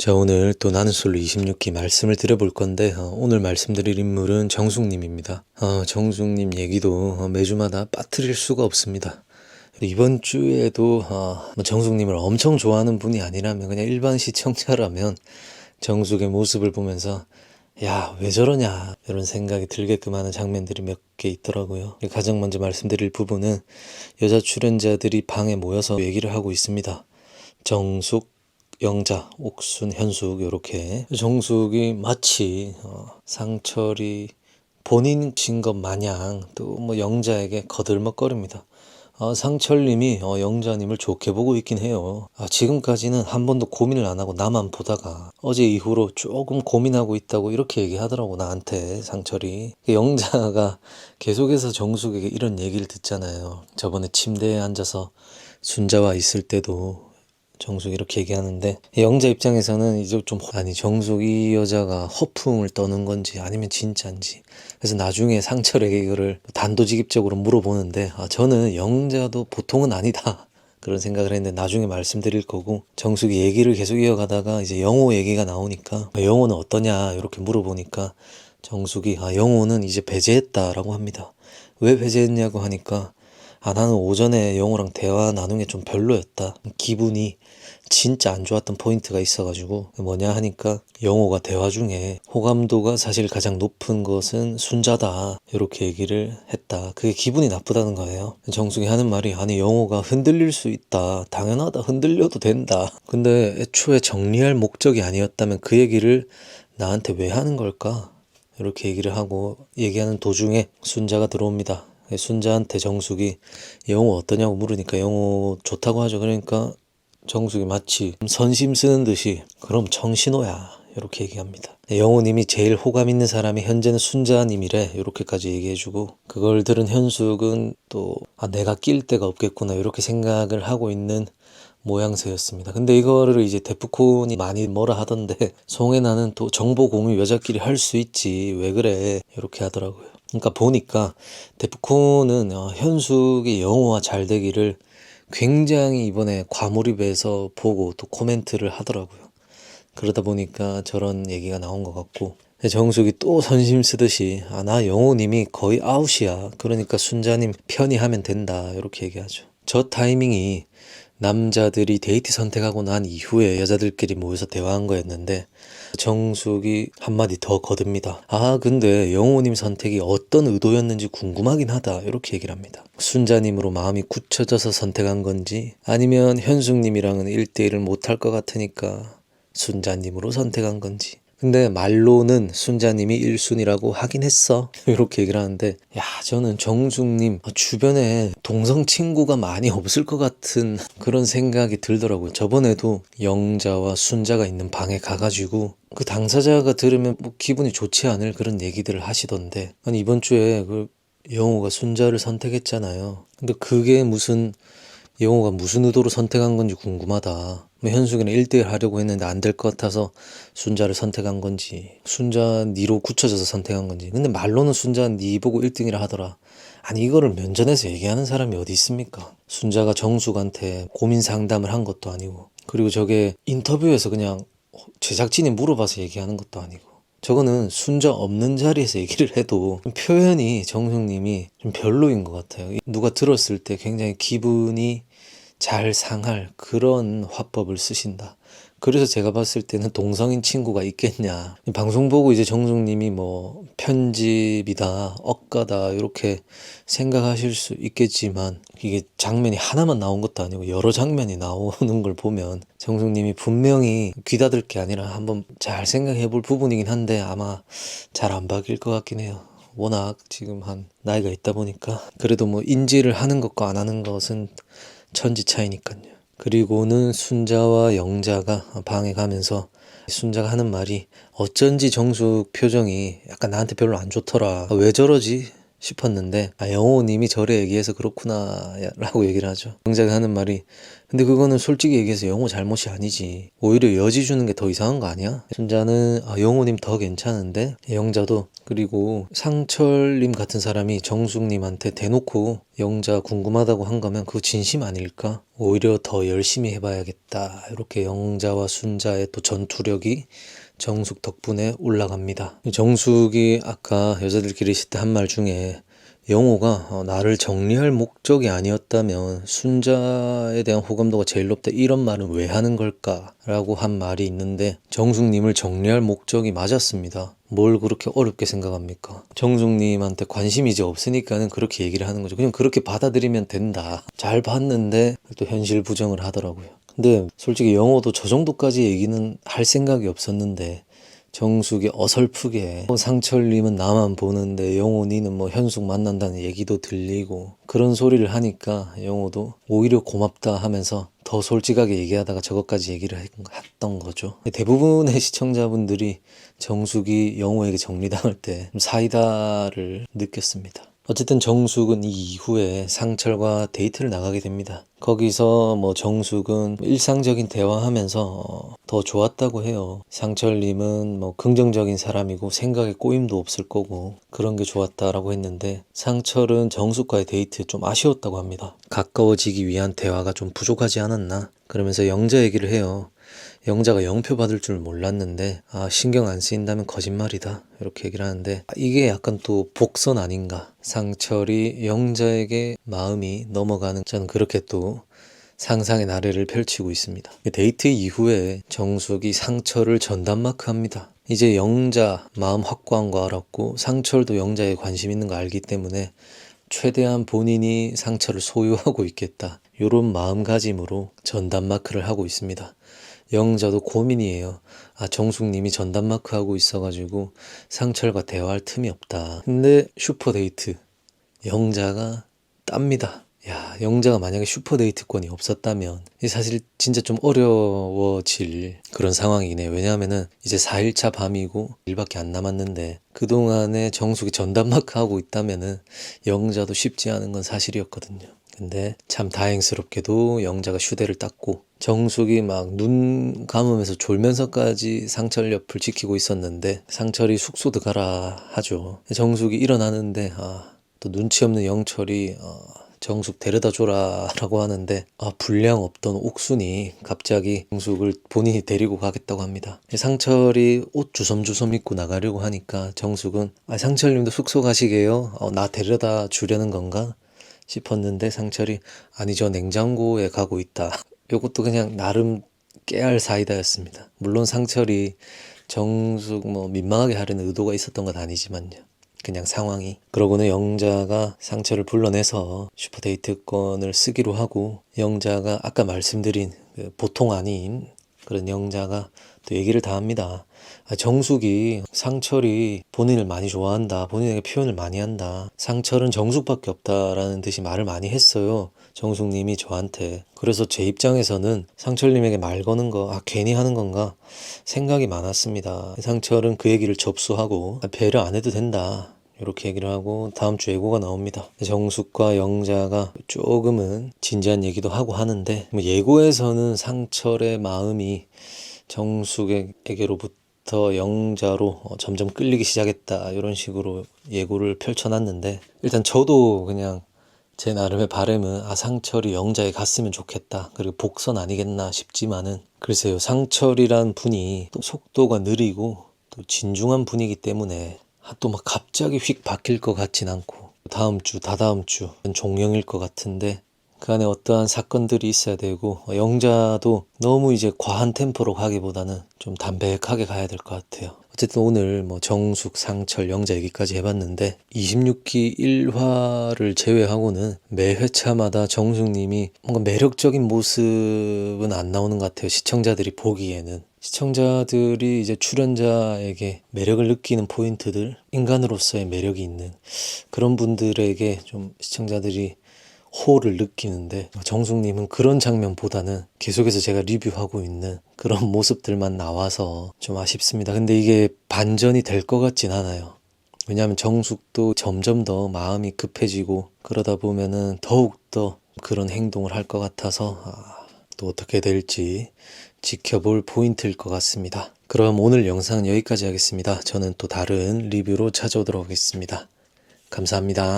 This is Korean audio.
자, 오늘 또 나는 솔로 26기 말씀을 드려볼 건데, 오늘 말씀드릴 인물은 정숙님입니다. 정숙님 얘기도 매주마다 빠뜨릴 수가 없습니다. 이번 주에도 뭐 정숙님을 엄청 좋아하는 분이 아니라면, 그냥 일반 시청자라면 정숙의 모습을 보면서 야, 왜 저러냐 이런 생각이 들게끔 하는 장면들이 몇 개 있더라고요. 가장 먼저 말씀드릴 부분은 여자 출연자들이 방에 모여서 얘기를 하고 있습니다. 정숙, 영자, 옥순, 현숙 이렇게 정숙이 마치 상철이 본인 친 것 마냥 또 뭐 영자에게 거들먹거립니다. 상철님이 영자님을 좋게 보고 있긴 해요. 지금까지는 한 번도 고민을 안 하고 나만 보다가 어제 이후로 조금 고민하고 있다고 이렇게 얘기하더라고, 나한테 상철이. 영자가 계속해서 정숙에게 이런 얘기를 듣잖아요. 저번에 침대에 앉아서 순자와 있을 때도 정숙이 이렇게 얘기하는데, 영자 입장에서는 이제 좀 아니 정숙 이 여자가 허풍을 떠는 건지 아니면 진짜인지, 그래서 나중에 상철에게 이거를 단도직입적으로 물어보는데, 저는 영자도 보통은 아니다 그런 생각을 했는데 나중에 말씀드릴 거고, 정숙이 얘기를 계속 이어가다가 이제 영호 얘기가 나오니까 영호는 어떠냐 이렇게 물어보니까 정숙이 영호는 이제 배제했다라고 합니다. 왜 배제했냐고 하니까 나는 오전에 영호랑 대화 나눈 게 좀 별로였다. 기분이 진짜 안 좋았던 포인트가 있어가지고, 뭐냐 하니까 영호가 대화 중에 호감도가 사실 가장 높은 것은 순자다 이렇게 얘기를 했다. 그게 기분이 나쁘다는 거예요. 정숙이 하는 말이, 아니 영호가 흔들릴 수 있다. 당연하다. 흔들려도 된다. 근데 애초에 정리할 목적이 아니었다면 그 얘기를 나한테 왜 하는 걸까? 이렇게 얘기를 하고 얘기하는 도중에 순자가 들어옵니다. 순자한테 정숙이 영호 어떠냐고 물으니까 영호 좋다고 하죠. 그러니까 정숙이 마치 선심 쓰는 듯이 그럼 정신호야 이렇게 얘기합니다. 영호님이 제일 호감 있는 사람이 현재는 순자님이래 이렇게까지 얘기해주고, 그걸 들은 현숙은 또 내가 낄 데가 없겠구나 이렇게 생각을 하고 있는 모양새였습니다. 근데 이거를 이제 데프콘이 많이 뭐라 하던데, 송혜나는 또 정보 공유 여자끼리 할 수 있지 왜 그래 이렇게 하더라고요. 그러니까 보니까 데프콘은 현숙이 영호와 잘 되기를 굉장히 이번에 과몰입해서 보고 또 코멘트를 하더라고요. 그러다 보니까 저런 얘기가 나온 것 같고, 정숙이 또 선심 쓰듯이 나 영호님이 거의 아웃이야. 그러니까 순자님 편히 하면 된다 이렇게 얘기하죠. 저 타이밍이 남자들이 데이트 선택하고 난 이후에 여자들끼리 모여서 대화한 거였는데, 정숙이 한마디 더 거듭니다. 근데 영호님 선택이 어떤 의도였는지 궁금하긴 하다 이렇게 얘기를 합니다. 순자님으로 마음이 굳혀져서 선택한 건지, 아니면 현숙님이랑은 1대1을 못할 것 같으니까 순자님으로 선택한 건지. 근데 말로는 순자님이 1순위라고 하긴 했어 이렇게 얘기를 하는데, 저는 정숙님 주변에 동성 친구가 많이 없을 것 같은 그런 생각이 들더라고요. 저번에도 영자와 순자가 있는 방에 가가지고 그 당사자가 들으면 뭐 기분이 좋지 않을 그런 얘기들을 하시던데, 아니 이번 주에 그 영호가 순자를 선택했잖아요. 근데 그게 영호가 무슨 의도로 선택한 건지 궁금하다. 현숙이는 1대1 하려고 했는데 안 될 것 같아서 순자를 선택한 건지, 순자 니로 굳혀져서 선택한 건지. 근데 말로는 순자 니 보고 1등이라 하더라. 아니 이거를 면전에서 얘기하는 사람이 어디 있습니까? 순자가 정숙한테 고민 상담을 한 것도 아니고, 그리고 저게 인터뷰에서 그냥 제작진이 물어봐서 얘기하는 것도 아니고, 저거는 순자 없는 자리에서 얘기를 해도 표현이 정숙님이 좀 별로인 것 같아요. 누가 들었을 때 굉장히 기분이 잘 상할 그런 화법을 쓰신다. 그래서 제가 봤을 때는 동성인 친구가 있겠냐. 방송 보고 이제 정숙님이 뭐 편집이다, 억가다 이렇게 생각하실 수 있겠지만, 이게 장면이 하나만 나온 것도 아니고 여러 장면이 나오는 걸 보면 정숙님이 분명히 귀다들 게 아니라 한번 잘 생각해 볼 부분이긴 한데, 아마 잘 안 바뀔 것 같긴 해요. 워낙 지금 한 나이가 있다 보니까. 그래도 뭐 인지를 하는 것과 안 하는 것은 천지 차이니까요. 그리고는 순자와 영자가 방에 가면서 순자가 하는 말이, 어쩐지 정숙 표정이 약간 나한테 별로 안 좋더라. 왜 저러지 싶었는데 영호님이 저래 얘기해서 그렇구나 라고 얘기를 하죠. 영자가 하는 말이, 근데 그거는 솔직히 얘기해서 영호 잘못이 아니지. 오히려 여지 주는 게 더 이상한 거 아니야? 순자는 영호님 더 괜찮은데 영자도, 그리고 상철님 같은 사람이 정숙님한테 대놓고 영자 궁금하다고 한 거면 그거 진심 아닐까? 오히려 더 열심히 해봐야겠다. 이렇게 영자와 순자의 또 전투력이 정숙 덕분에 올라갑니다. 정숙이 아까 여자들끼리 있을 때 한 말 중에 영호가 나를 정리할 목적이 아니었다면 순자에 대한 호감도가 제일 높다, 이런 말은 왜 하는 걸까? 라고 한 말이 있는데, 정숙님을 정리할 목적이 맞았습니다. 뭘 그렇게 어렵게 생각합니까? 정숙님한테 관심이 이제 없으니까는 그렇게 얘기를 하는 거죠. 그냥 그렇게 받아들이면 된다. 잘 봤는데 또 현실 부정을 하더라고요. 근데 솔직히 영호도 저 정도까지 얘기는 할 생각이 없었는데, 정숙이 어설프게 상철님은 나만 보는데 영호 니는 뭐 현숙 만난다는 얘기도 들리고 그런 소리를 하니까 영호도 오히려 고맙다 하면서 더 솔직하게 얘기하다가 저것까지 얘기를 했던 거죠. 대부분의 시청자분들이 정숙이 영호에게 정리당할 때 사이다를 느꼈습니다. 어쨌든 정숙은 이 이후에 상철과 데이트를 나가게 됩니다. 거기서 뭐 정숙은 일상적인 대화하면서 더 좋았다고 해요. 상철님은 뭐 긍정적인 사람이고 생각에 꼬임도 없을 거고 그런 게 좋았다라고 했는데, 상철은 정숙과의 데이트 좀 아쉬웠다고 합니다. 가까워지기 위한 대화가 좀 부족하지 않았나? 그러면서 영자 얘기를 해요. 영자가 영표 받을 줄 몰랐는데 신경 안 쓰인다면 거짓말이다, 이렇게 얘기를 하는데, 이게 약간 또 복선 아닌가. 상철이 영자에게 마음이 넘어가는, 저는 그렇게 또 상상의 나래를 펼치고 있습니다. 데이트 이후에 정숙이 상철을 전담마크 합니다. 이제 영자 마음 확고한 거 알았고 상철도 영자에 관심 있는 거 알기 때문에 최대한 본인이 상철을 소유하고 있겠다, 이런 마음가짐으로 전담마크를 하고 있습니다. 영자도 고민이에요. 정숙님이 전담마크 하고 있어가지고 상철과 대화할 틈이 없다. 근데 슈퍼데이트 영자가 땁니다. 야, 영자가 만약에 슈퍼데이트권이 없었다면 사실 진짜 좀 어려워질 그런 상황이네요. 왜냐하면은 이제 4일차 밤이고 일밖에 안 남았는데 그동안에 정숙이 전담마크 하고 있다면은 영자도 쉽지 않은 건 사실이었거든요. 근데 참 다행스럽게도 영자가 휴대를 땄고 정숙이 막 눈 감으면서 졸면서까지 상철 옆을 지키고 있었는데 상철이 숙소도 가라 하죠. 정숙이 일어나는데 또 눈치 없는 영철이 정숙 데려다 줘라 라고 하는데 분량 없던 옥순이 갑자기 정숙을 본인이 데리고 가겠다고 합니다. 상철이 옷 주섬주섬 입고 나가려고 하니까 정숙은 상철님도 숙소 가시게요? 나 데려다 주려는 건가? 싶었는데 상철이 아니죠, 냉장고에 가고 있다. 이것도 그냥 나름 깨알 사이다였습니다. 물론 상철이 정숙 민망하게 하려는 의도가 있었던 건 아니지만요. 그냥 상황이. 그러고는 영자가 상철을 불러내서 슈퍼데이트권을 쓰기로 하고, 영자가 아까 말씀드린 보통 아닌 그런 영자가 또 얘기를 다 합니다. 정숙이 상철이 본인을 많이 좋아한다, 본인에게 표현을 많이 한다, 상철은 정숙밖에 없다라는 듯이 말을 많이 했어요, 정숙님이 저한테. 그래서 제 입장에서는 상철님에게 말 거는 거 괜히 하는 건가 생각이 많았습니다. 상철은 그 얘기를 접수하고 배려 안 해도 된다, 이렇게 얘기를 하고 다음 주 예고가 나옵니다. 정숙과 영자가 조금은 진지한 얘기도 하고 하는데, 예고에서는 상철의 마음이 정숙에게로부터 영자로 점점 끌리기 시작했다, 이런 식으로 예고를 펼쳐놨는데, 일단 저도 그냥 제 나름의 바람은 상철이 영자에 갔으면 좋겠다, 그리고 복선 아니겠나 싶지만은 글쎄요, 상철이란 분이 또 속도가 느리고 또 진중한 분이기 때문에 또 막 갑자기 휙 바뀔 것 같진 않고 다음 주 다다음 주 종영일 것 같은데, 그 안에 어떠한 사건들이 있어야 되고 영자도 너무 이제 과한 템포로 가기보다는 좀 담백하게 가야 될 것 같아요. 어쨌든 오늘 정숙, 상철, 영자 얘기까지 해봤는데 26기 1화를 제외하고는 매 회차마다 정숙님이 뭔가 매력적인 모습은 안 나오는 것 같아요. 시청자들이 보기에는. 시청자들이 이제 출연자에게 매력을 느끼는 포인트들, 인간으로서의 매력이 있는 그런 분들에게 좀 시청자들이 호를 느끼는데, 정숙님은 그런 장면보다는 계속해서 제가 리뷰하고 있는 그런 모습들만 나와서 좀 아쉽습니다. 근데 이게 반전이 될 것 같진 않아요. 왜냐하면 정숙도 점점 더 마음이 급해지고 그러다 보면은 더욱더 그런 행동을 할 것 같아서 또 어떻게 될지 지켜볼 포인트일 것 같습니다. 그럼 오늘 영상은 여기까지 하겠습니다. 저는 또 다른 리뷰로 찾아오도록 하겠습니다. 감사합니다.